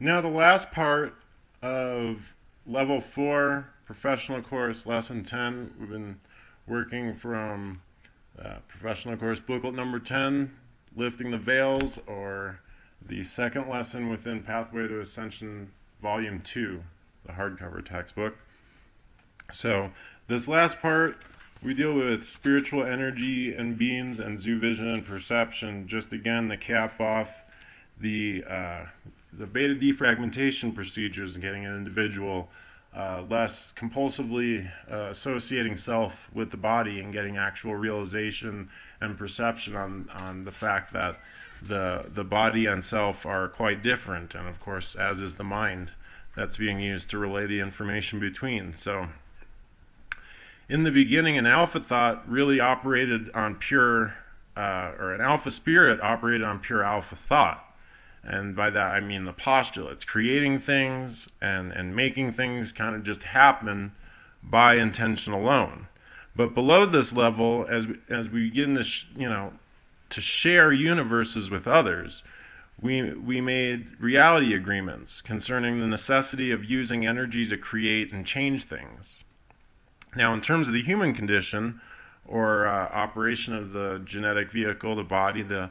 Now the last part of level 4 professional course lesson 10, we've been working from professional course booklet number 10, lifting the veils, or the second lesson within Pathway to Ascension volume 2, the hardcover textbook. So this last part, we deal with spiritual energy and beams and zoo vision and perception, just again to cap off the beta defragmentation procedures, getting an individual less compulsively associating self with the body and getting actual realization and perception on the fact that the body and self are quite different, and of course, as is the mind that's being used to relay the information between. So in the beginning, an alpha thought really operated on pure, or an alpha spirit operated on pure alpha thought. And by that I mean the postulates, creating things and making things kind of just happen by intention alone. But below this level, as we begin to, to share universes with others, we made reality agreements concerning the necessity of using energy to create and change things. Now, in terms of the human condition, or operation of the genetic vehicle, the body, the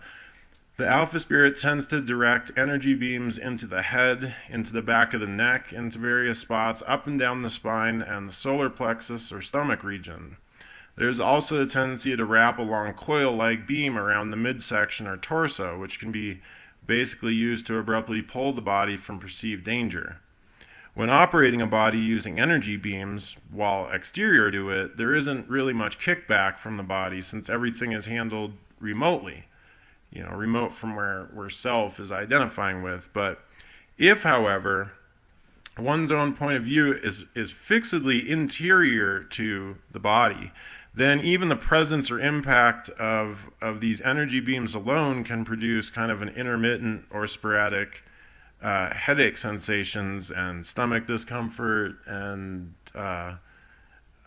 alpha spirit tends to direct energy beams into the head, into the back of the neck, into various spots, up and down the spine, and the solar plexus or stomach region. There's also a tendency to wrap a long coil-like beam around the midsection or torso, which can be basically used to abruptly pull the body from perceived danger. When operating a body using energy beams, while exterior to it, there isn't really much kickback from the body since everything is handled remotely. Remote from where self is identifying with. But if, however, one's own point of view is fixedly interior to the body, then even the presence or impact of these energy beams alone can produce kind of an intermittent or sporadic headache sensations and stomach discomfort and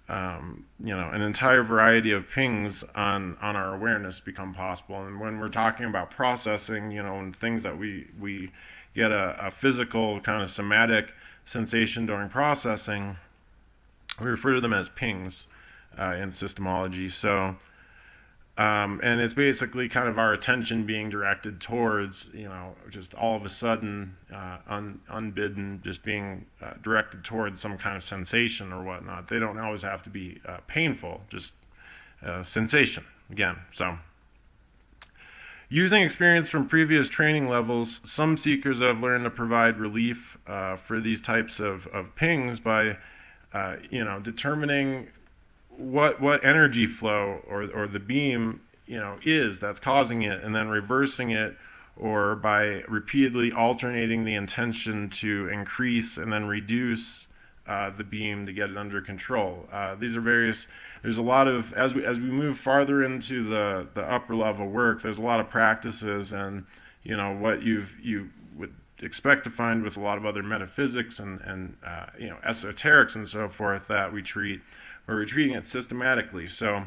an entire variety of pings on our awareness become possible. And when we're talking about processing, and things that we get a physical kind of somatic sensation during processing, we refer to them as pings in systemology. So, and it's basically kind of our attention being directed towards, just all of a sudden, unbidden, just being directed towards some kind of sensation or whatnot. They don't always have to be painful, just sensation, again. So, using experience from previous training levels, some seekers have learned to provide relief for these types of pings by, determining what energy flow or the beam is that's causing it, and then reversing it, or by repeatedly alternating the intention to increase and then reduce the beam to get it under control. These are various. There's a lot of, as we move farther into the upper level work, there's a lot of practices, and what you would expect to find with a lot of other metaphysics and esoterics and so forth that we treat. We're treating it systematically. So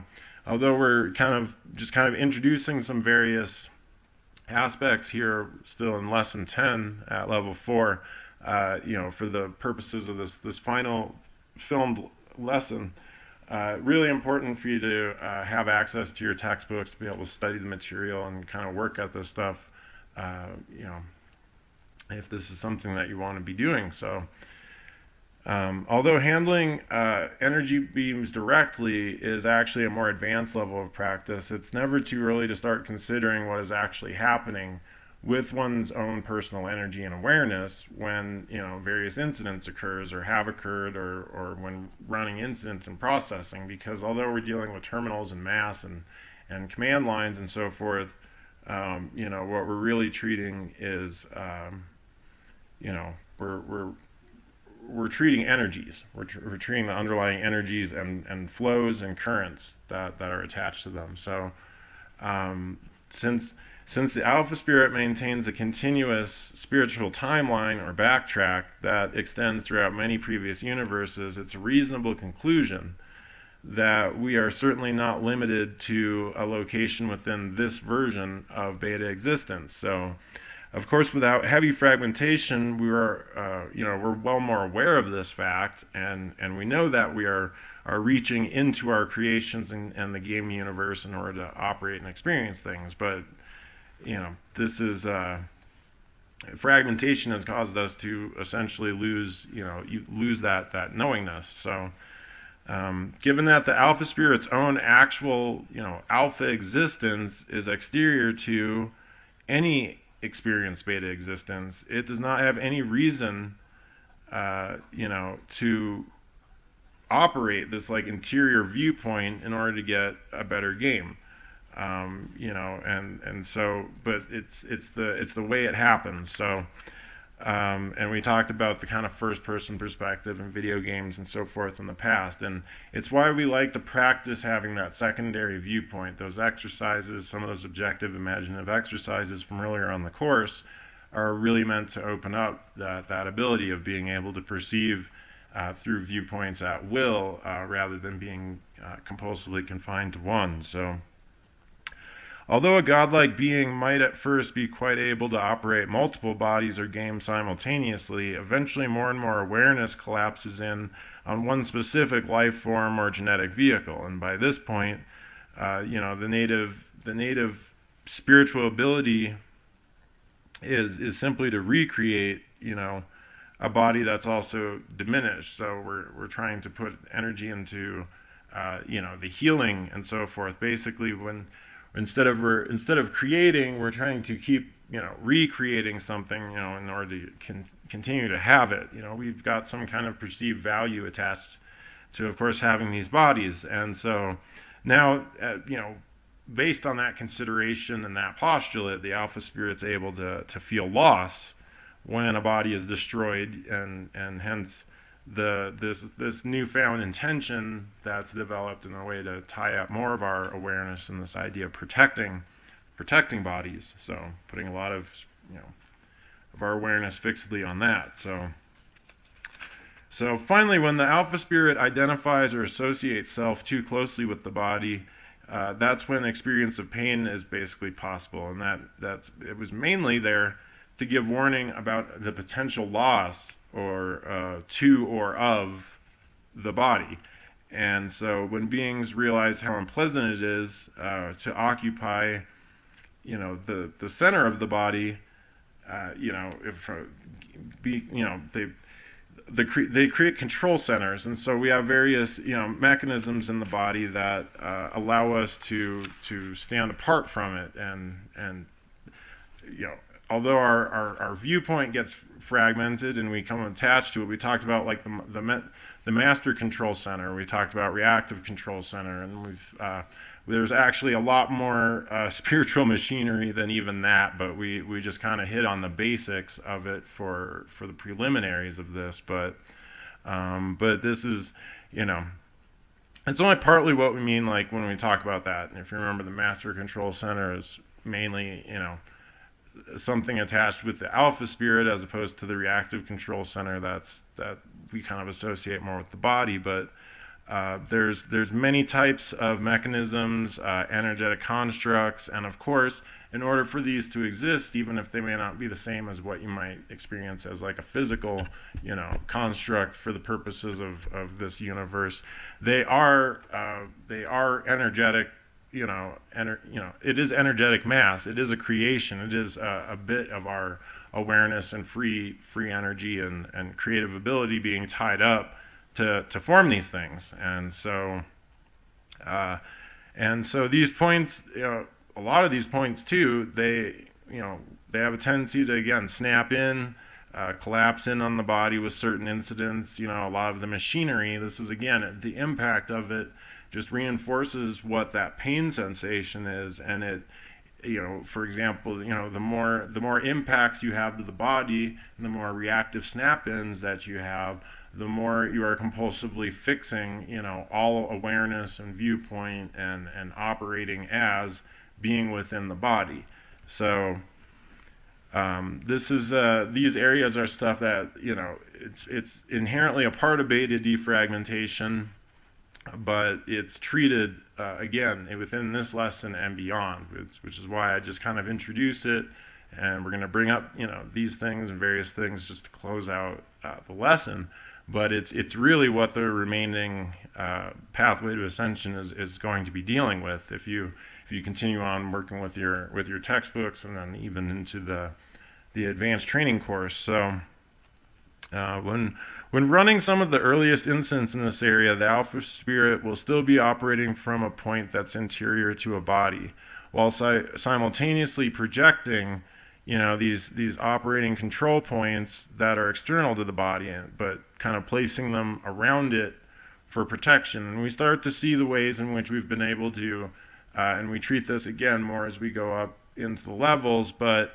although we're kind of introducing some various aspects here still in lesson 10 at level 4, for the purposes of this final filmed lesson, really important for you to have access to your textbooks to be able to study the material and kind of work at this stuff, if this is something that you want to be doing. So although handling energy beams directly is actually a more advanced level of practice, it's never too early to start considering what is actually happening with one's own personal energy and awareness when various incidents occurs or have occurred, or when running incidents and processing. Because although we're dealing with terminals and mass and command lines and so forth, what we're really treating is we're treating energies. We're treating the underlying energies and flows and currents that are attached to them. So since the alpha spirit maintains a continuous spiritual timeline or backtrack that extends throughout many previous universes, it's a reasonable conclusion that we are certainly not limited to a location within this version of beta existence. So Of course, without heavy fragmentation, we're well more aware of this fact, and we know that we are reaching into our creations and the game universe in order to operate and experience things. But this is fragmentation has caused us to essentially lose that knowingness. So given that the alpha spirit's own actual alpha existence is exterior to any experienced beta existence, it does not have any reason to operate this like interior viewpoint in order to get a better game. And so, but it's the way it happens. So and we talked about the kind of first-person perspective in video games and so forth in the past, and it's why we like to practice having that secondary viewpoint. Those exercises, some of those objective imaginative exercises from earlier on the course, are really meant to open up that ability of being able to perceive through viewpoints at will, rather than being compulsively confined to one. So although a godlike being might at first be quite able to operate multiple bodies or games simultaneously, eventually more and more awareness collapses in on one specific life form or genetic vehicle. And by this point, the native spiritual ability is simply to recreate, a body that's also diminished. So we're trying to put energy into, the healing and so forth. Basically, when instead of creating, we're trying to keep recreating something in order to continue to have it. We've got some kind of perceived value attached to, of course, having these bodies. And so now based on that consideration and that postulate, the alpha spirit's able to feel loss when a body is destroyed, and hence this newfound intention that's developed in a way to tie up more of our awareness in this idea of protecting bodies. So putting a lot of our awareness fixedly on that. So finally, when the alpha spirit identifies or associates self too closely with the body, that's when experience of pain is basically possible, and it was mainly there to give warning about the potential loss or to or of the body. And so when beings realize how unpleasant it is to occupy the center of the body, they create control centers. And so we have various mechanisms in the body that allow us to stand apart from it, and although our viewpoint gets fragmented and we come attached to it, we talked about like the master control center, we talked about reactive control center, and there's actually a lot more spiritual machinery than even that, but we just kind of hit on the basics of it for the preliminaries of this. But this is, it's only partly what we mean like when we talk about that. And if you remember, the master control center is mainly something attached with the alpha spirit, as opposed to the reactive control center that we kind of associate more with the body. But there's many types of mechanisms, energetic constructs, and of course, in order for these to exist, even if they may not be the same as what you might experience as like a physical construct for the purposes of this universe, they are energetic. It is energetic mass. It is a creation. It is a bit of our awareness and free energy and creative ability being tied up to form these things. And so these points, a lot of these points too, they have a tendency to again snap in, collapse in on the body with certain incidents. A lot of the machinery. This is again the impact of it. Just reinforces what that pain sensation is, and it, for example, the more impacts you have to the body, and the more reactive snap-ins that you have, the more you are compulsively fixing, all awareness and viewpoint and operating as being within the body. So this is these areas are stuff that it's inherently a part of beta defragmentation, but it's treated again within this lesson and beyond, which is why I just kind of introduce it and we're going to bring up, these things and various things just to close out the lesson. But it's really what the remaining pathway to ascension is going to be dealing with if you continue on working with your textbooks and then even into the advanced training course. So when running some of the earliest instants in this area, the alpha spirit will still be operating from a point that's interior to a body, while simultaneously projecting, these operating control points that are external to the body, but kind of placing them around it for protection. And we start to see the ways in which we've been able to, and we treat this again more as we go up into the levels, but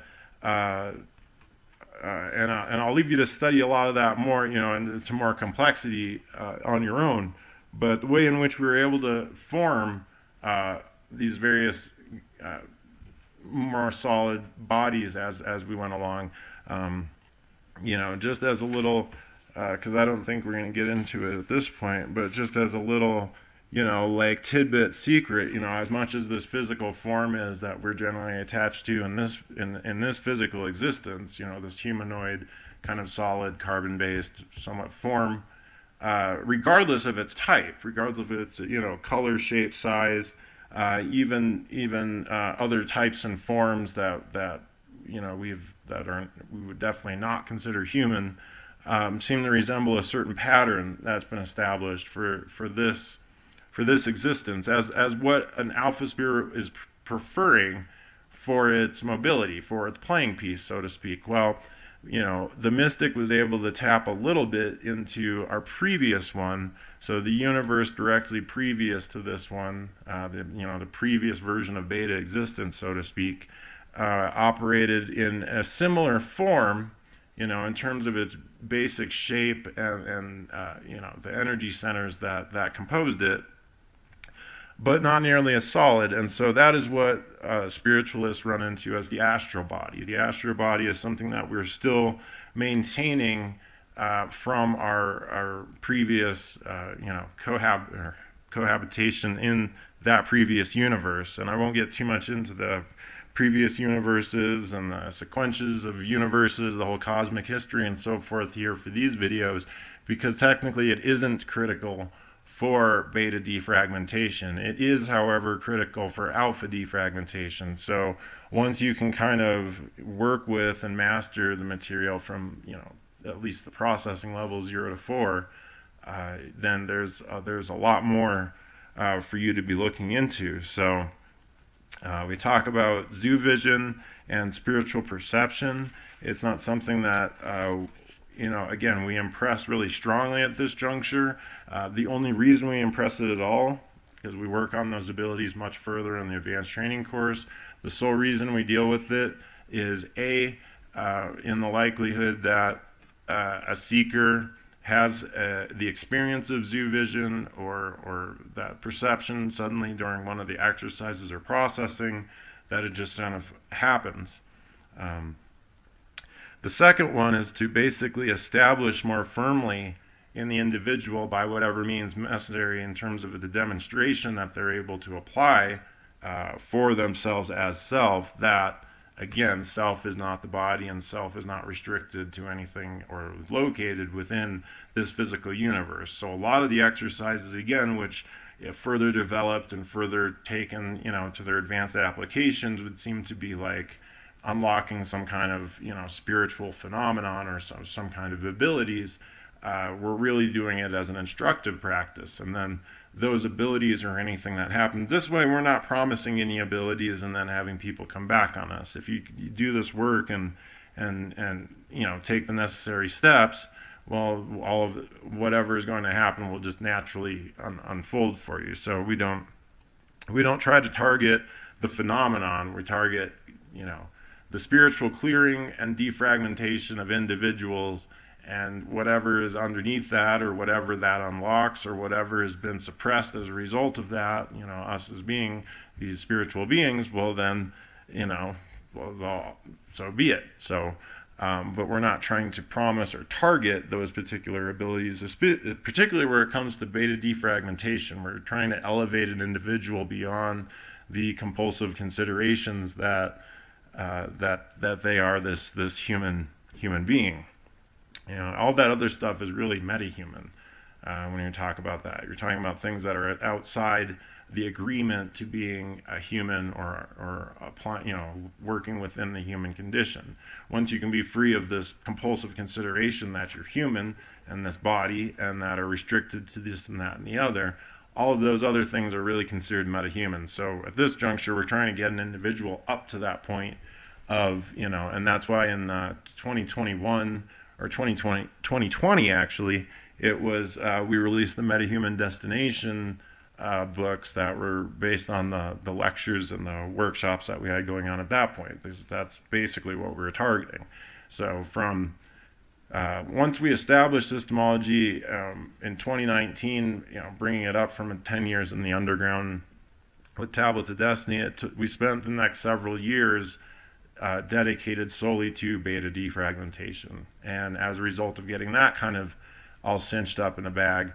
and I'll leave you to study a lot of that more, into more complexity on your own. But the way in which we were able to form these various more solid bodies as we went along, just as a little, because I don't think we're going to get into it at this point, but just as a little, like tidbit secret, as much as this physical form is that we're generally attached to in this physical existence, this humanoid kind of solid carbon-based somewhat form, regardless of its type, regardless of its color, shape, size, even other types and forms that we would definitely not consider human, seem to resemble a certain pattern that's been established for this existence as what an alpha spirit is preferring for its mobility, for its playing piece, so to speak. Well, the mystic was able to tap a little bit into our previous one, so the universe directly previous to this one, the previous version of beta existence, so to speak, operated in a similar form, in terms of its basic shape and the energy centers that composed it, but not nearly as solid. And so that is what spiritualists run into as the astral body. The astral body is something that we're still maintaining from our previous cohabitation in that previous universe. And I won't get too much into the previous universes and the sequences of universes, the whole cosmic history and so forth here for these videos, because technically it isn't critical for beta defragmentation. It is, however, critical for alpha defragmentation. So once you can kind of work with and master the material from, at least the processing level 0 to 4, then there's a lot more for you to be looking into. So we talk about zoo vision and spiritual perception. It's not something that again, we impress really strongly at this juncture. The only reason we impress it at all, because we work on those abilities much further in the advanced training course, the sole reason we deal with it is in the likelihood that a seeker has the experience of zoo vision or that perception suddenly during one of the exercises or processing, that it just kind of happens. The second one is to basically establish more firmly in the individual, by whatever means necessary in terms of the demonstration that they're able to apply for themselves as self, that, again, self is not the body and self is not restricted to anything or located within this physical universe. So a lot of the exercises, again, which if further developed and further taken, to their advanced applications, would seem to be like unlocking some kind of spiritual phenomenon or some kind of abilities. We're really doing it as an instructive practice, and then those abilities or anything that happens this way, we're not promising any abilities and then having people come back on us. If you do this work and take the necessary steps, well, all of whatever is going to happen will just naturally unfold for you. So we don't try to target the phenomenon. We target the spiritual clearing and defragmentation of individuals, and whatever is underneath that, or whatever that unlocks, or whatever has been suppressed as a result of that, us as being these spiritual beings, well then, so be it. So, but we're not trying to promise or target those particular abilities, particularly where it comes to beta defragmentation. We're trying to elevate an individual beyond the compulsive considerations that that they are this human being. All that other stuff is really metahuman. When you talk about that, you're talking about things that are outside the agreement to being a human, or apply, working within the human condition. Once you can be free of this compulsive consideration that you're human and this body, and that are restricted to this and that and the other, all of those other things are really considered metahuman. So at this juncture, we're trying to get an individual up to that point of, and that's why in 2021 or 2020 actually, it was we released the Metahuman Destination books that were based on the lectures and the workshops that we had going on at that point. That's basically what we were targeting. So from once we established Systemology in 2019, bringing it up from 10 years in the underground with Tablets of Destiny, we spent the next several years dedicated solely to beta defragmentation. And as a result of getting that kind of all cinched up in a bag,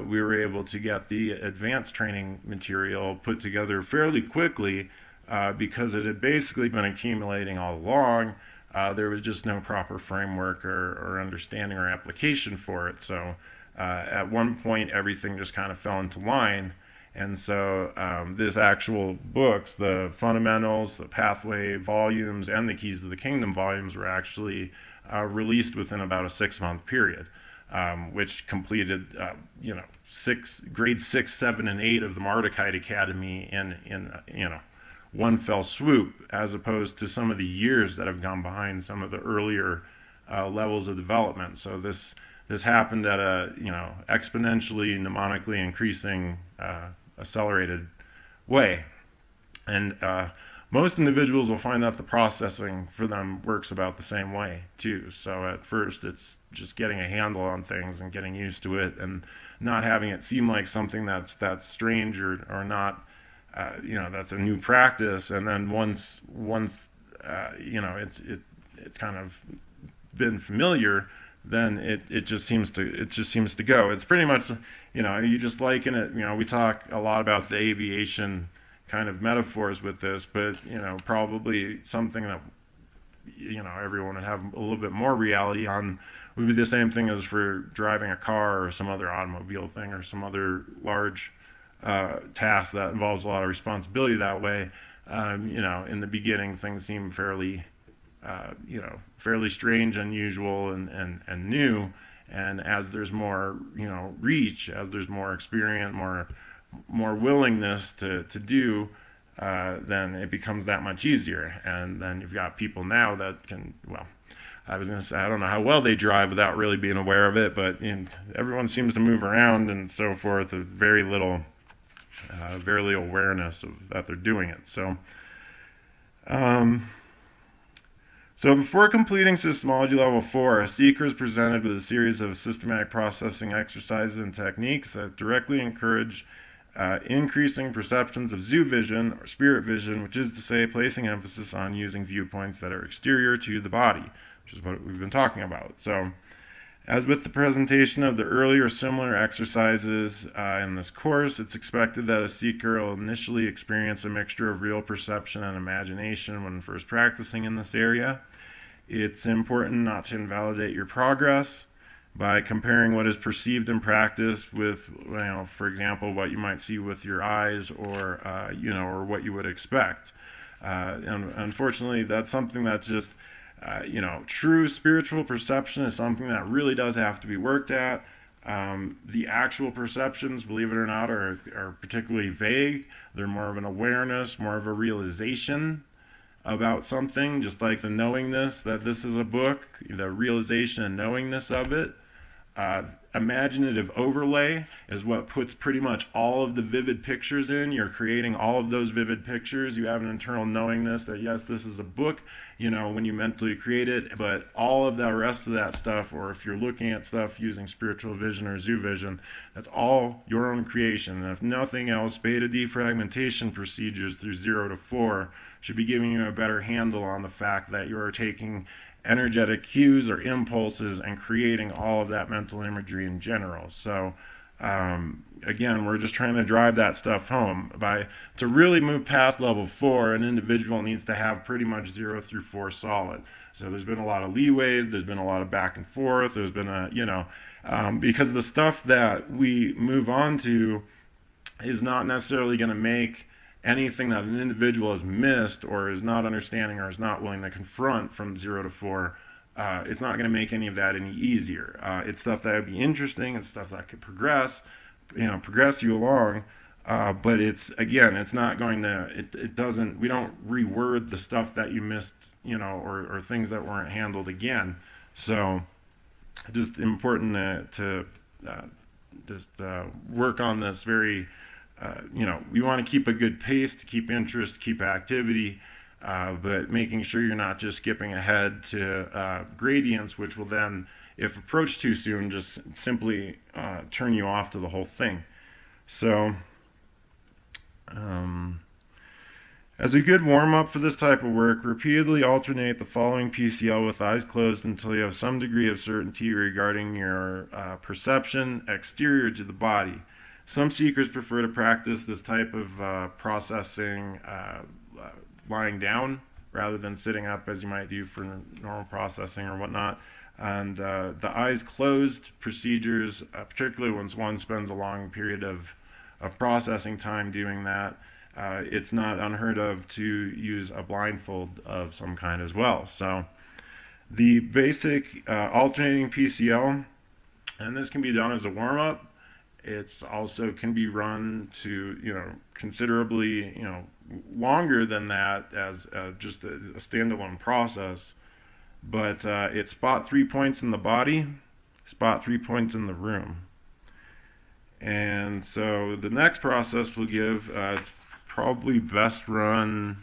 we were able to get the advanced training material put together fairly quickly because it had basically been accumulating all along. There was just no proper framework or understanding or application for it. So at one point, everything just kind of fell into line. And so this actual books, the fundamentals, the pathway volumes, and the keys to the kingdom volumes were actually released within about a 6-month period, which completed, grades 6, 7, and 8 of the Mardukite Academy in one fell swoop, as opposed to some of the years that have gone behind some of the earlier levels of development. So this happened at a exponentially, mnemonically increasing, accelerated way. And most individuals will find that the processing for them works about the same way too. So at first it's just getting a handle on things and getting used to it, and not having it seem like something that's strange or not, that's a new practice. And then once it's kind of been familiar, then it just seems to go. It's pretty much, you just liken it. We talk a lot about the aviation kind of metaphors with this, but probably something that everyone would have a little bit more reality on would be the same thing as for driving a car or some other automobile thing or some other large task that involves a lot of responsibility that way. In the beginning, things seem fairly strange, unusual, and new. And as there's more, reach, as there's more experience, more willingness to do, then it becomes that much easier. And then you've got people now that can, I was going to say, I don't know how well they drive without really being aware of it, but everyone seems to move around and so forth with very little awareness of that they're doing it. So before completing Systemology Level 4, a seeker is presented with a series of systematic processing exercises and techniques that directly encourage increasing perceptions of zoo vision or spirit vision, which is to say placing emphasis on using viewpoints that are exterior to the body, which is what we've been talking about. So as with the presentation of the earlier similar exercises in this course, it's expected that a seeker will initially experience a mixture of real perception and imagination when first practicing in this area. It's important not to invalidate your progress by comparing what is perceived in practice with, for example, what you might see with your eyes, or or what you would expect. And unfortunately, that's something that's just true spiritual perception is something that really does have to be worked at. The actual perceptions, believe it or not, are particularly vague. They're more of an awareness, more of a realization about something, just like the knowingness that this is a book, the realization and knowingness of it. Imaginative overlay is what puts pretty much all of the vivid pictures in. You're creating all of those vivid pictures. You have an internal knowingness that, yes, this is a book, when you mentally create it, but all of the rest of that stuff, or if you're looking at stuff using spiritual vision or zoo vision, that's all your own creation. And if nothing else, beta defragmentation procedures through 0 to 4 should be giving you a better handle on the fact that you are taking energetic cues or impulses and creating all of that mental imagery in general. So Again, we're just trying to drive that stuff home. To really move past level 4, an individual needs to have pretty much 0 through 4 solid. So there's been a lot of leeways, there's been a lot of back and forth, there's been because the stuff that we move on to is not necessarily going to make anything that an individual has missed or is not understanding or is not willing to confront from 0 to 4. It's not going to make any of that any easier. It's stuff that would be interesting. It's stuff that could progress you along. But it's not going to. It doesn't. We don't reword the stuff that you missed, or things that weren't handled again. So, just important to just work on this very. We want to keep a good pace, to keep interest, keep activity. But making sure you're not just skipping ahead to gradients, which will then, if approached too soon, just simply turn you off to the whole thing. So, as a good warm-up for this type of work, repeatedly alternate the following PCL with eyes closed until you have some degree of certainty regarding your perception exterior to the body. Some seekers prefer to practice this type of processing lying down rather than sitting up, as you might do for normal processing or whatnot. And the eyes closed procedures, particularly once one spends a long period of processing time doing that, it's not unheard of to use a blindfold of some kind as well. So the basic alternating PCL, and this can be done as a warm-up. It's also can be run to, considerably, longer than that as just a standalone process. But it's spot 3 points in the body, spot 3 points in the room. And so the next process we'll give, it's probably best run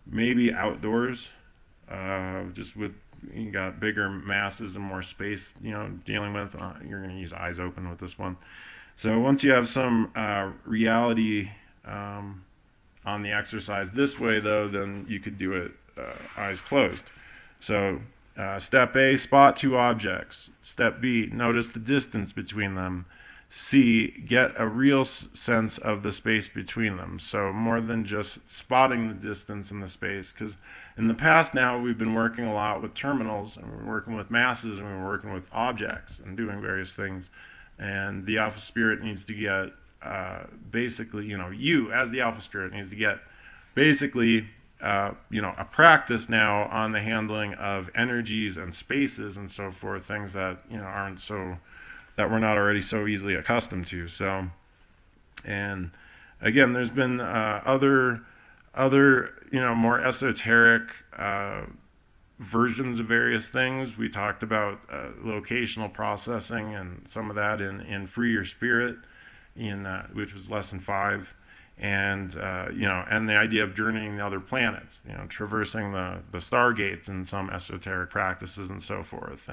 maybe outdoors, just with, you got bigger masses and more space, dealing with. You're going to use eyes open with this one. So once you have some reality on the exercise this way, though, then you could do it eyes closed. So step A, spot 2 objects. Step B, notice the distance between them. C, get a real sense of the space between them. So more than just spotting the distance in the space, because in the past now we've been working a lot with terminals, and we're working with masses, and we're working with objects and doing various things. And the alpha spirit needs to get basically, you as the alpha spirit needs to get basically, a practice now on the handling of energies and spaces and so forth, things that, aren't so, that we're not already so easily accustomed to. So, and again, there's been other, more esoteric versions of various things. We talked about locational processing and some of that in Free Your Spirit, which was lesson 5, and and the idea of journeying the other planets, traversing the stargates and some esoteric practices and so forth,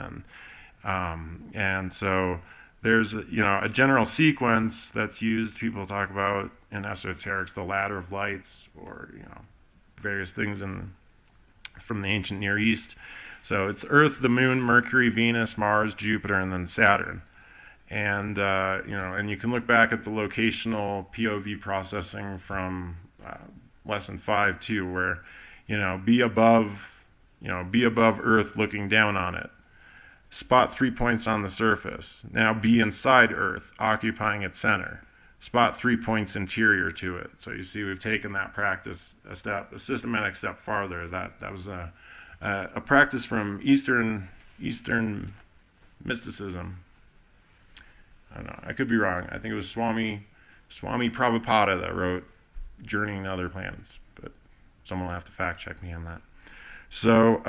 and so there's a general sequence that's used. People talk about in esoterics the ladder of lights, or various things from the ancient Near East. So it's Earth, the Moon, Mercury, Venus, Mars, Jupiter, and then Saturn. And and you can look back at the locational POV processing from lesson 5 too, where be above Earth, looking down on it. Spot 3 points on the surface. Now be inside Earth, occupying its center. Spot 3 points interior to it. So you see, we've taken that practice a systematic step farther. That was a practice from Eastern mysticism. I don't know, I could be wrong. I think it was Swami Prabhupada that wrote Journeying to Other Planets, but someone will have to fact check me on that. So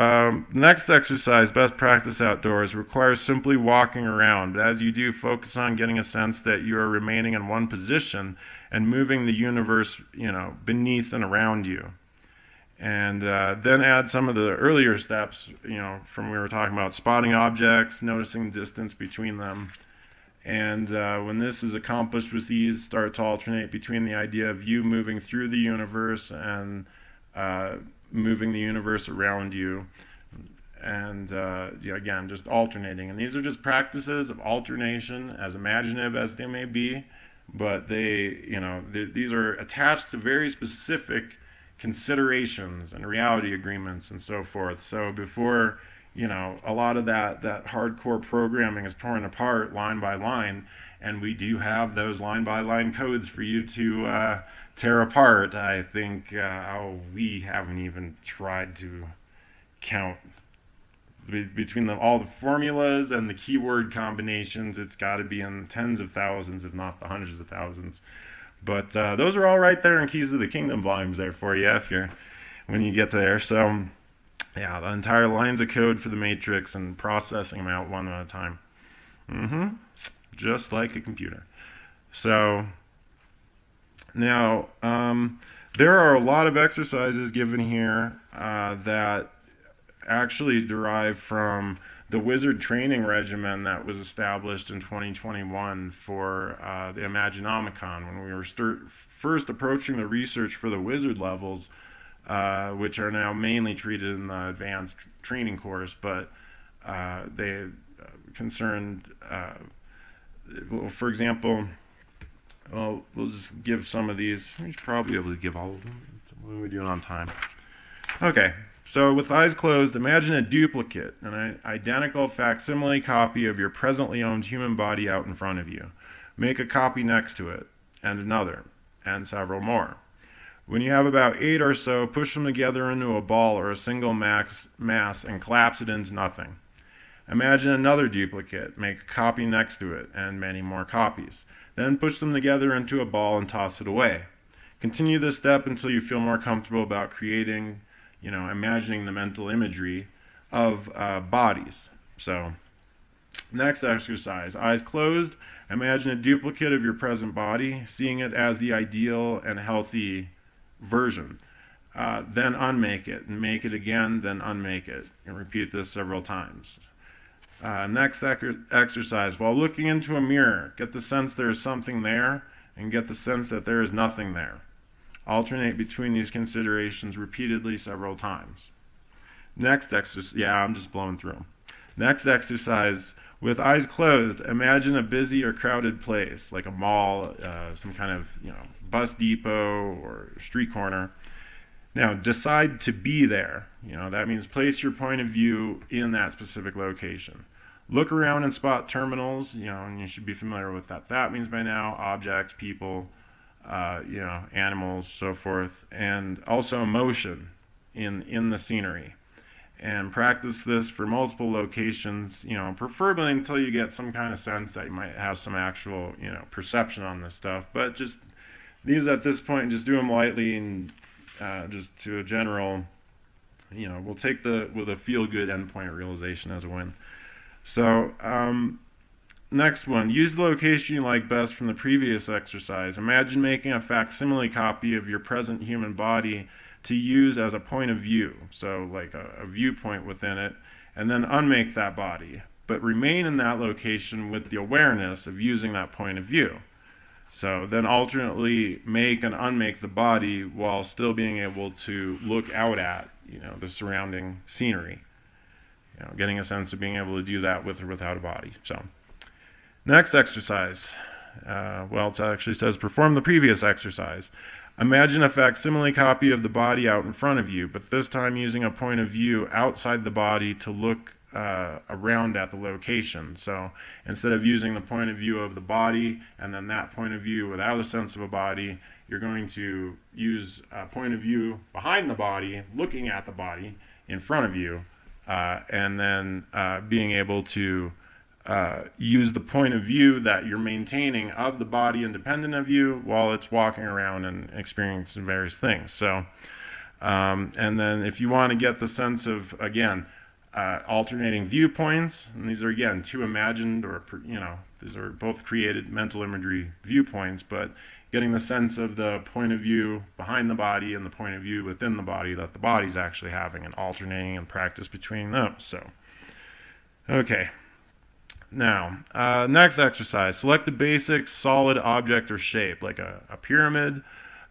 next exercise, best practice outdoors, requires simply walking around. As you do, focus on getting a sense that you are remaining in one position and moving the universe, beneath and around you. And then add some of the earlier steps, from we were talking about spotting objects, noticing the distance between them. And when this is accomplished with these, start to alternate between the idea of you moving through the universe and moving the universe around you. and again, just alternating. And these are just practices of alternation, as imaginative as they may be, but these are attached to very specific considerations and reality agreements and so forth. So before, a lot of that hardcore programming is torn apart line by line, and we do have those line by line codes for you to tear apart. I think we haven't even tried to count between all the formulas and the keyword combinations. It's got to be in tens of thousands, if not the hundreds of thousands. But those are all right there in Keys of the Kingdom volumes there for you when you get there. So yeah, the entire lines of code for the matrix and processing them out one at a time. Just like a computer. So now there are a lot of exercises given here that actually derive from the wizard training regimen that was established in 2021 for the Imaginomicon, when we were first approaching the research for the wizard levels, which are now mainly treated in the advanced training course, but they concerned, for example, we'll just give some of these. We should probably be able to give all of them. What are we doing on time? Okay. So with eyes closed, imagine a duplicate, an identical facsimile copy of your presently owned human body out in front of you. Make a copy next to it, and another, and several more. When you have about 8 or so, push them together into a ball or a single mass and collapse it into nothing. Imagine another duplicate, make a copy next to it, and many more copies. Then push them together into a ball and toss it away. Continue this step until you feel more comfortable about creating, imagining the mental imagery of bodies. So, next exercise, eyes closed, imagine a duplicate of your present body, seeing it as the ideal and healthy version. Then unmake it, and make it again, then unmake it, and repeat this several times. Next exercise, while looking into a mirror, get the sense there is something there, and get the sense that there is nothing there. Alternate between these considerations repeatedly several times. Next exercise, I'm just blowing through them. Next exercise, with eyes closed, imagine a busy or crowded place, like a mall, some kind of bus depot or street corner. Now, decide to be there. That means place your point of view in that specific location. Look around and spot terminals, and you should be familiar with that. That means by now objects, people, animals, so forth, and also motion in the scenery. And practice this for multiple locations, preferably until you get some kind of sense that you might have some actual, perception on this stuff. But just these at this point, just do them lightly and just to a general, we'll take with a feel-good endpoint realization as a win. So, next one, use the location you like best from the previous exercise. Imagine making a facsimile copy of your present human body to use as a point of view, so like a viewpoint within it, and then unmake that body, but remain in that location with the awareness of using that point of view. So then alternately make and unmake the body while still being able to look out at, the surrounding scenery. Getting a sense of being able to do that with or without a body. So, next exercise. It actually says perform the previous exercise. Imagine a facsimile copy of the body out in front of you, but this time using a point of view outside the body to look around at the location. So instead of using the point of view of the body and then that point of view without a sense of a body, you're going to use a point of view behind the body, looking at the body in front of you, and then being able to use the point of view that you're maintaining of the body independent of you while it's walking around and experiencing various things. So, and then if you want to get the sense of, again, alternating viewpoints, and these are again two imagined or, these are both created mental imagery viewpoints, but getting the sense of the point of view behind the body and the point of view within the body that the body's actually having, and alternating and practice between those. So, okay. Now, next exercise. Select a basic solid object or shape, like a pyramid,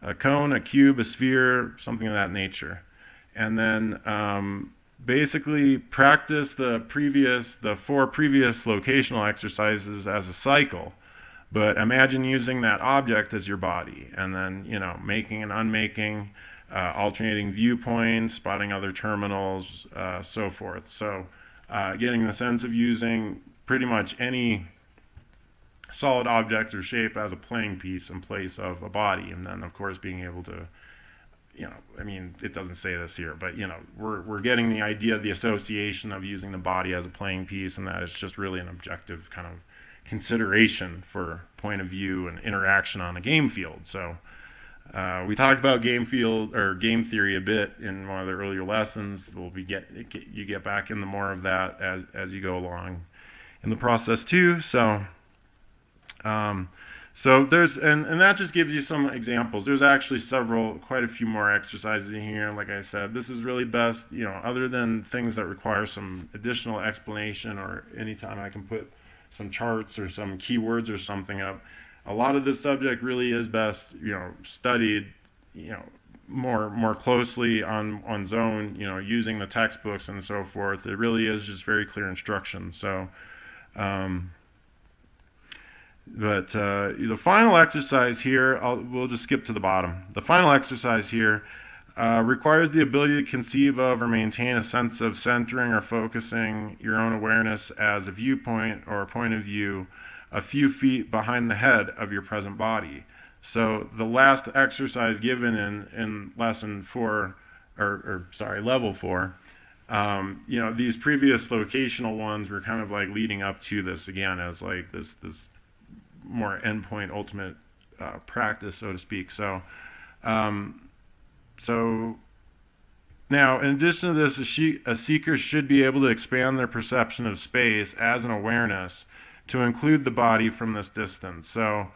a cone, a cube, a sphere, something of that nature. And then basically practice the 4 previous locational exercises as a cycle. But imagine using that object as your body, and then, making and unmaking, alternating viewpoints, spotting other terminals, so forth. So getting the sense of using pretty much any solid object or shape as a playing piece in place of a body, and then of course being able to, it doesn't say this here, but we're getting the idea of the association of using the body as a playing piece, and that it's just really an objective kind of consideration for point of view and interaction on a game field. So we talked about game field or game theory a bit in one of the earlier lessons. You get back into more of that as you go along in the process too. So there's and that just gives you some examples. There's actually quite a few more exercises in here. Like I said, this is really best, other than things that require some additional explanation, or anytime I can put some charts or some keywords or something up. A lot of this subject really is best, studied, more closely on zone, using the textbooks and so forth. It really is just very clear instruction. So, the final exercise here, we'll just skip to the bottom. The final exercise here requires the ability to conceive of or maintain a sense of centering or focusing your own awareness as a viewpoint or a point of view a few feet behind the head of your present body. So the last exercise given in lesson 4, level 4, these previous locational ones were kind of like leading up to this again as like this more endpoint ultimate practice, so to speak. So now, in addition to this, a seeker should be able to expand their perception of space as an awareness to include the body from this distance. So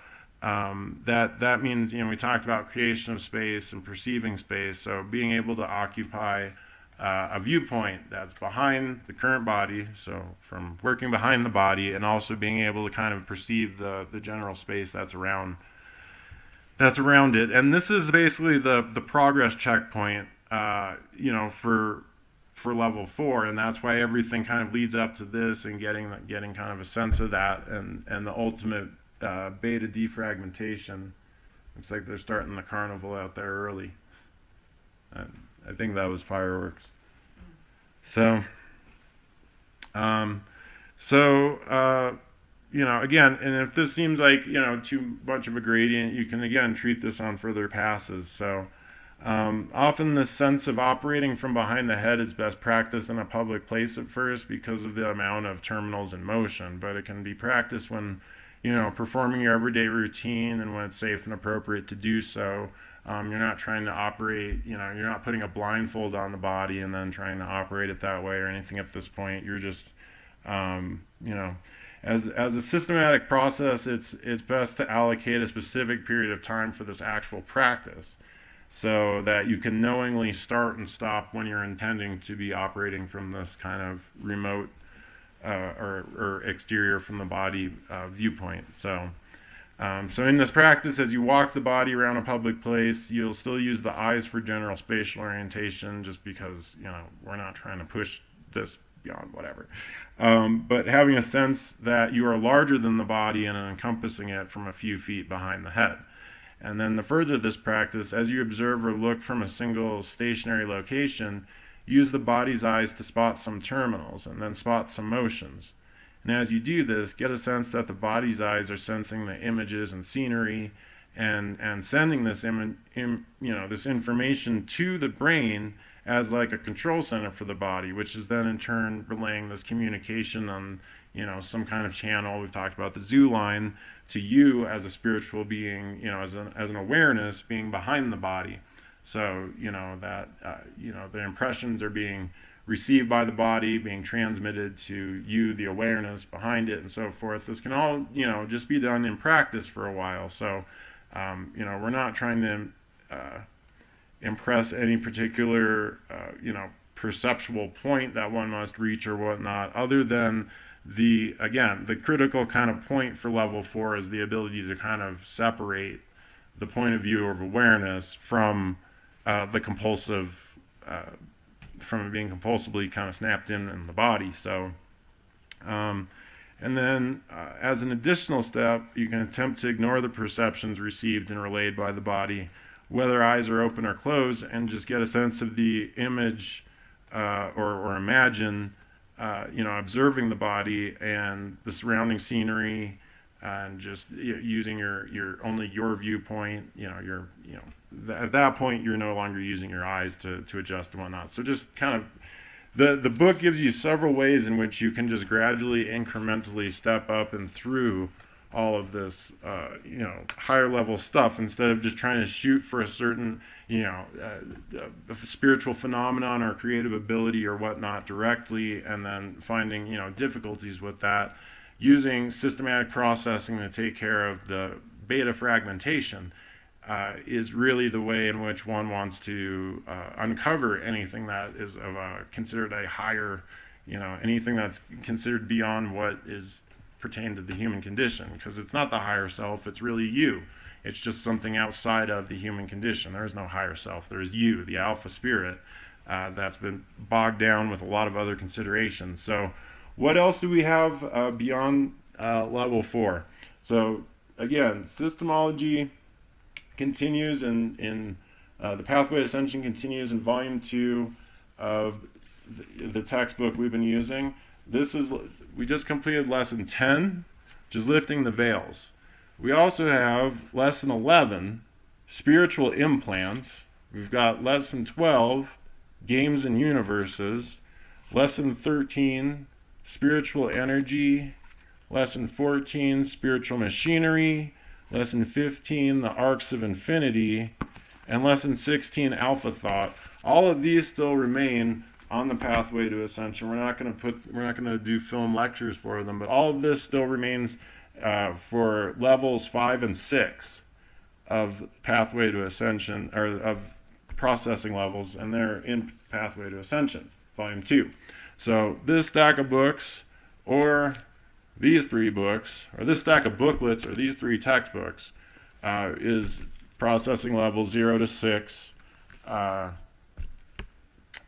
that means, we talked about creation of space and perceiving space. So being able to occupy a viewpoint that's behind the current body, so from working behind the body, and also being able to kind of perceive the general space that's around it. And this is basically the progress checkpoint, for level 4, and that's why everything kind of leads up to this, and getting kind of a sense of that, and the ultimate beta defragmentation. Looks like they're starting the carnival out there early. I think that was fireworks. So, again, and if this seems like, too much of a gradient, you can again treat this on further passes. So, often the sense of operating from behind the head is best practiced in a public place at first because of the amount of terminals in motion, but it can be practiced when, performing your everyday routine and when it's safe and appropriate to do so. You're not trying to operate, you're not putting a blindfold on the body and then trying to operate it that way or anything at this point. You're just, as a systematic process, it's best to allocate a specific period of time for this actual practice so that you can knowingly start and stop when you're intending to be operating from this kind of remote or exterior from the body viewpoint. So in this practice, as you walk the body around a public place, you'll still use the eyes for general spatial orientation, just because, we're not trying to push this beyond whatever. But having a sense that you are larger than the body and encompassing it from a few feet behind the head. And then the further this practice, as you observe or look from a single stationary location, use the body's eyes to spot some terminals and then spot some motions. And as you do this, get a sense that the body's eyes are sensing the images and scenery and sending this this information to the brain as like a control center for the body, which is then in turn relaying this communication on some kind of channel. We've talked about the zoo line to you as a spiritual being, as an awareness being behind the body. So that the impressions are being received by the body, being transmitted to you, the awareness behind it, and so forth. This can all, just be done in practice for a while. So, we're not trying to impress any particular, perceptual point that one must reach or whatnot, other than the critical kind of point for level 4 is the ability to kind of separate the point of view of awareness from the compulsive from it being compulsively kind of snapped in the body. So, and then as an additional step, you can attempt to ignore the perceptions received and relayed by the body, whether eyes are open or closed, and just get a sense of the image or imagine, observing the body and the surrounding scenery, and just using your only your viewpoint. At that point you're no longer using your eyes to adjust and whatnot. So just kind of the book gives you several ways in which you can just gradually, incrementally step up and through all of this, higher level stuff, instead of just trying to shoot for a certain, spiritual phenomenon or creative ability or whatnot directly, and then finding, difficulties with that. Using systematic processing to take care of the beta fragmentation is really the way in which one wants to uncover anything that is considered a higher, anything that's considered beyond what is pertained to the human condition, because it's not the higher self, it's really you. It's just something outside of the human condition. There is no higher self. There is you, the alpha spirit, that's been bogged down with a lot of other considerations. So what else do we have beyond level 4? So again, Systemology continues in the Pathway to Ascension continues in volume 2 of the textbook we've been using. We just completed lesson 10, which is lifting the veils. We also have lesson 11, spiritual implants. We've got lesson 12, games and universes. Lesson 13, spiritual energy. Lesson 14, spiritual machinery. Lesson 15, the arcs of infinity. And lesson 16, alpha thought. All of these still remain on the Pathway to Ascension. We're not going to do film lectures for them, but all of this still remains for levels 5 and 6 of Pathway to Ascension, or of processing levels, and they're in Pathway to Ascension, volume 2. So this stack of books, or these 3 books, or this stack of booklets, or these 3 textbooks, is processing levels 0 to 6.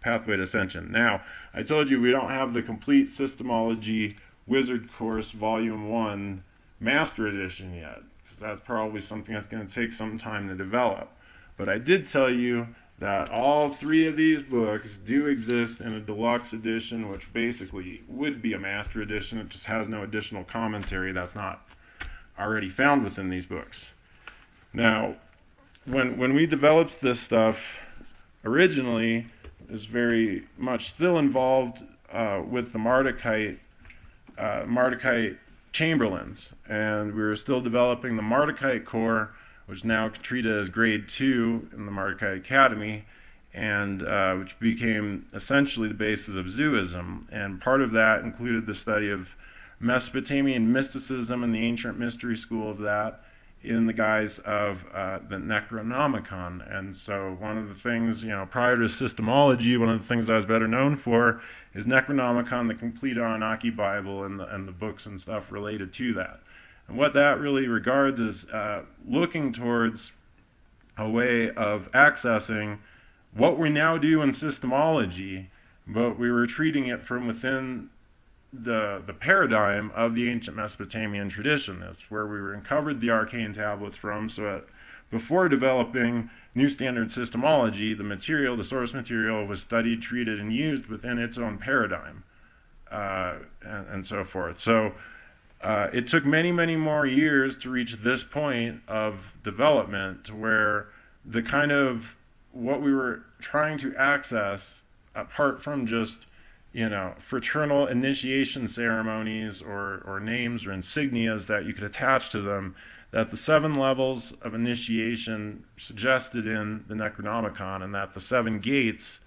Pathway to Ascension. Now, I told you we don't have the complete Systemology Wizard Course Volume 1 Master Edition yet, because that's probably something that's going to take some time to develop. But I did tell you that all 3 of these books do exist in a deluxe edition, which basically would be a Master Edition. It just has no additional commentary that's not already found within these books. Now, when we developed this stuff originally, is very much still involved with the Mardukite Chamberlains, and we were still developing the Mardukite core, which is now treated as grade 2 in the Mardukite Academy, and which became essentially the basis of Zooism. And part of that included the study of Mesopotamian mysticism and the ancient mystery school of that, in the guise of the Necronomicon. And so one of the things, prior to Systemology, one of the things I was better known for is Necronomicon, the complete Anunnaki Bible, and the books and stuff related to that. And what that really regards is looking towards a way of accessing what we now do in Systemology, but we were treating it from within the paradigm of the ancient Mesopotamian tradition. That's where we uncovered the arcane tablets from. So that before developing New Standard Systemology, the source material was studied, treated, and used within its own paradigm, and so forth. So it took many, many more years to reach this point of development, to where the kind of what we were trying to access, apart from just fraternal initiation ceremonies or names or insignias that you could attach to them, that the 7 levels of initiation suggested in the Necronomicon, and that the 7 gates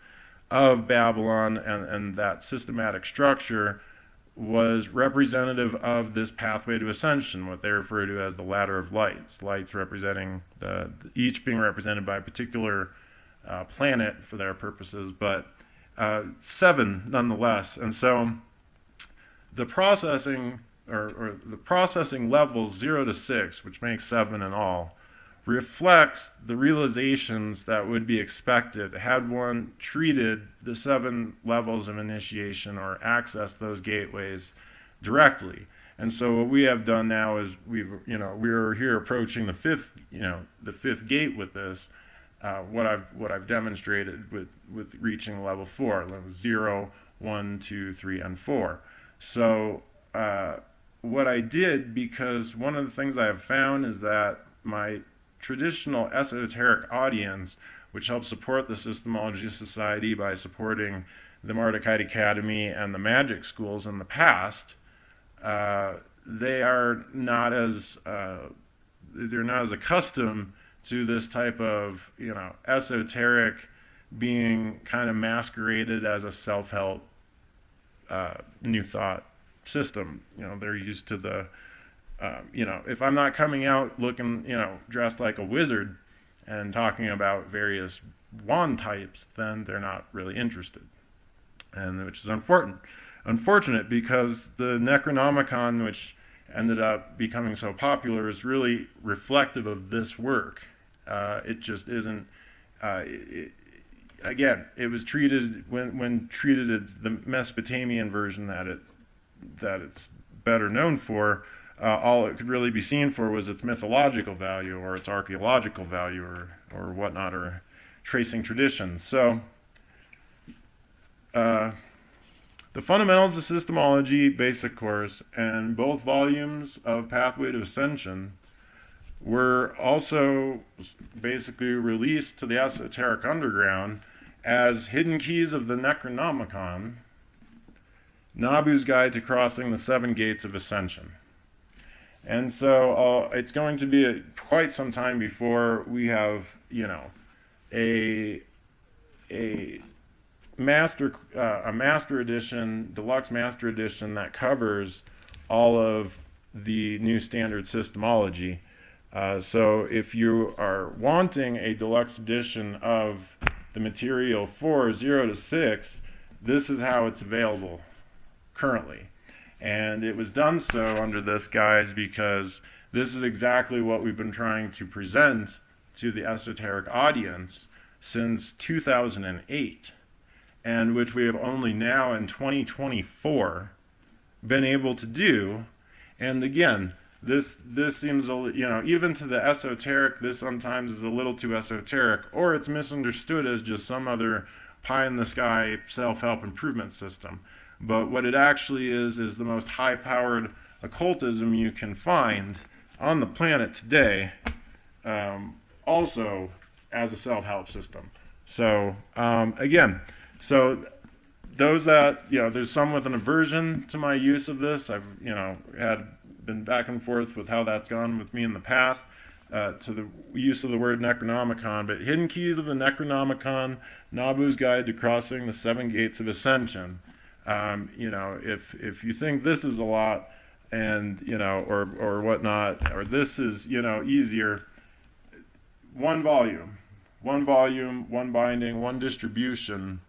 of Babylon and that systematic structure was representative of this Pathway to Ascension, what they refer to as the Ladder of Lights. Lights representing each being represented by a particular planet for their purposes, but 7 nonetheless. And so the processing or the processing levels 0 to 6, which makes 7 in all, reflects the realizations that would be expected had one treated the 7 levels of initiation or accessed those gateways directly. And so what we have done now is we're here approaching the fifth gate with this. What I've demonstrated with reaching level 4, level 0, 1, 2, 3, and 4. So what I did, because one of the things I have found is that my traditional esoteric audience, which helps support the Systemology Society by supporting the Mardukite Academy and the magic schools in the past, they are not as they're not as accustomed to this type of esoteric being kind of masqueraded as a self-help new thought system. They're used to the if I'm not coming out looking dressed like a wizard and talking about various wand types, then they're not really interested, and which is unfortunate because the Necronomicon, which ended up becoming so popular, is really reflective of this work. It just isn't. Again, it was treated when treated as the Mesopotamian version that it's better known for. All it could really be seen for was its mythological value or its archaeological value or whatnot, or tracing traditions. So the Fundamentals of Systemology basic course and both volumes of Pathway to Ascension were also basically released to the esoteric underground as Hidden Keys of the Necronomicon, Nabu's Guide to Crossing the 7 Gates of Ascension. And so it's going to be quite some time before we have, a master edition, deluxe master edition that covers all of the new standard Systemology. So if you are wanting a deluxe edition of the material for 0 to 6, this is how it's available currently. And it was done so under this guise because this is exactly what we've been trying to present to the esoteric audience since 2008, and which we have only now in 2024 been able to do. And again, this seems, even to the esoteric, this sometimes is a little too esoteric, or it's misunderstood as just some other pie-in-the-sky self-help improvement system. But what it actually is the most high-powered occultism you can find on the planet today, also as a self-help system. So again, so those that, there's some with an aversion to my use of this. I've, had been back and forth with how that's gone with me in the past, to the use of the word Necronomicon. But Hidden Keys of the Necronomicon, Nabu's Guide to Crossing the 7 Gates of Ascension. If you think this is a lot, and or whatnot, or this is easier, one volume, one binding, one distribution,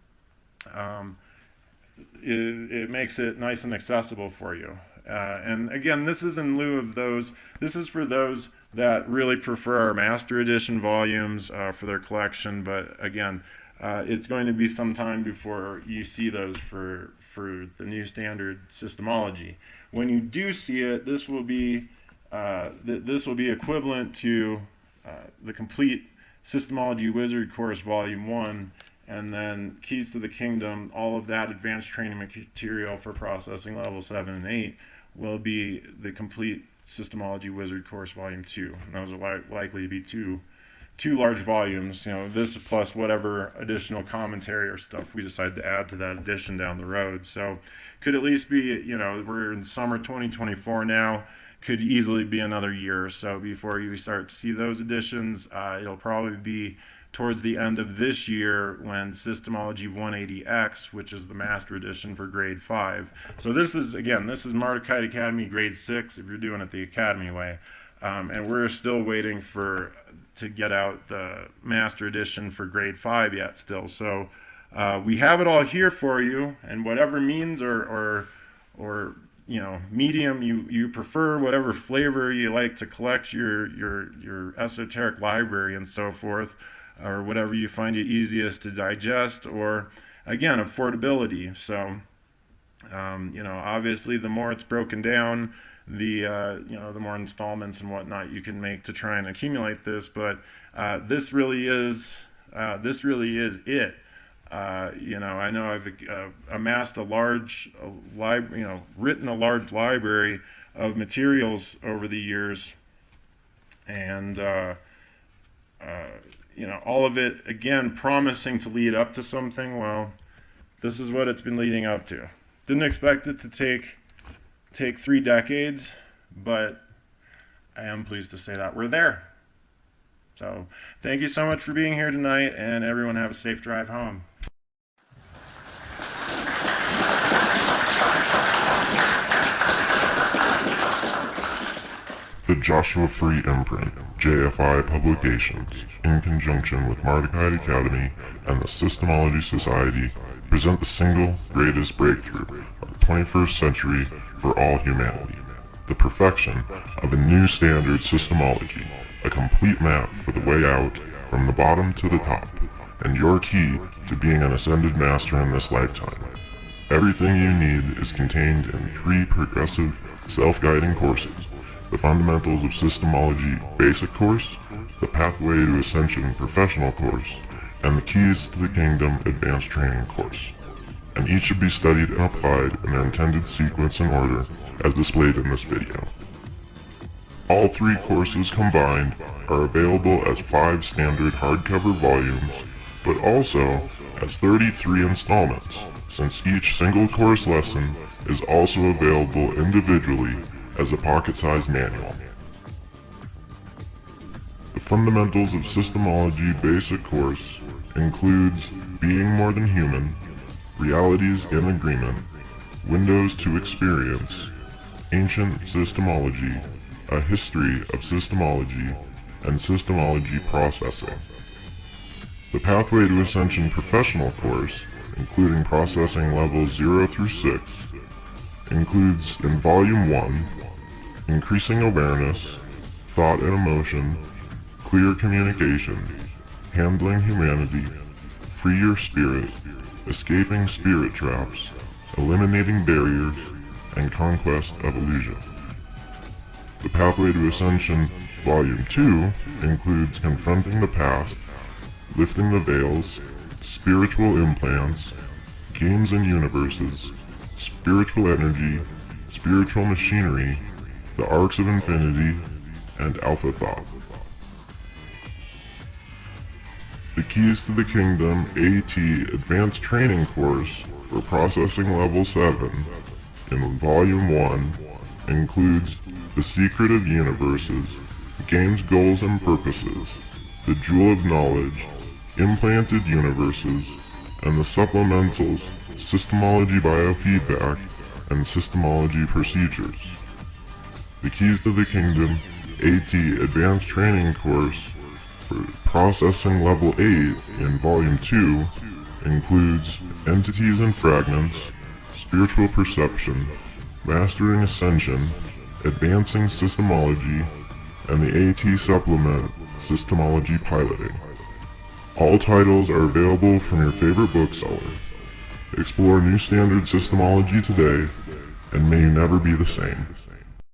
it makes it nice and accessible for you. And again, this is in lieu of those. This is for those that really prefer our master edition volumes for their collection. But again, it's going to be some time before you see those for the new standard Systemology. When you do see it, this will be equivalent to the complete Systemology Wizard Course Volume 1, and then Keys to the Kingdom, all of that advanced training material for processing level 7 and 8 will be the complete Systemology Wizard Course Volume 2. And those are likely to be two large volumes, this plus whatever additional commentary or stuff we decide to add to that edition down the road. So could at least be, we're in summer 2024 now, could easily be another year or so before you start to see those editions. It'll probably be towards the end of this year when Systemology 180X, which is the master edition for grade 5. So this is Mardukite Academy grade 6 if you're doing it the Academy way. And we're still waiting to get out the master edition for grade 5 yet still. So we have it all here for you, and whatever means or medium you prefer, whatever flavor you like to collect your esoteric library and so forth, or whatever you find it easiest to digest, or again, affordability. So obviously the more it's broken down, the more installments and whatnot you can make to try and accumulate this. But this really is it. I know I've amassed written a large library of materials over the years, and all of it, again, promising to lead up to something. Well, this is what it's been leading up to. Didn't expect it to take 3 decades, but I am pleased to say that we're there. So thank you so much for being here tonight, and everyone have a safe drive home. The Joshua Free Imprint, JFI Publications, in conjunction with Mardukite Academy and the Systemology Society, present the single greatest breakthrough of the 21st century for all humanity, the perfection of a new standard systemology, a complete map for the way out from the bottom to the top, and your key to being an ascended master in this lifetime. Everything you need is contained in 3 progressive, self-guiding courses: the Fundamentals of Systemology Basic Course, the Pathway to Ascension Professional Course, and the Keys to the Kingdom Advanced Training Course. And each should be studied and applied in their intended sequence and order as displayed in this video. All 3 courses combined are available as 5 standard hardcover volumes, but also as 33 installments, since each single course lesson is also available individually as a pocket-sized manual. The Fundamentals of Systemology Basic Course includes Being More Than Human, Realities in Agreement, Windows to Experience, Ancient Systemology, A History of Systemology, and Systemology Processing. The Pathway to Ascension Professional Course, including processing levels 0 through 6, includes in Volume 1, Increasing Awareness, Thought and Emotion, Clear Communication, Handling Humanity, Free Your Spirit, Escaping Spirit Traps, Eliminating Barriers, and Conquest of Illusion. The Pathway to Ascension Volume 2 includes Confronting the Past, Lifting the Veils, Spiritual Implants, Games and Universes, Spiritual Energy, Spiritual Machinery, The Arcs of Infinity, and Alpha Thought. The Keys to the Kingdom AT Advanced Training Course for Processing Level 7 in Volume 1 includes The Secret of Universes, Games, Goals, and Purposes, The Jewel of Knowledge, Implanted Universes, and the supplementals Systemology Biofeedback and Systemology Procedures. The Keys to the Kingdom AT Advanced Training Course for Processing Level 8 in Volume 2 includes Entities and Fragments, Spiritual Perception, Mastering Ascension, Advancing Systemology, and the AT Supplement Systemology Piloting. All titles are available from your favorite bookseller. Explore new standard systemology today, and may you never be the same.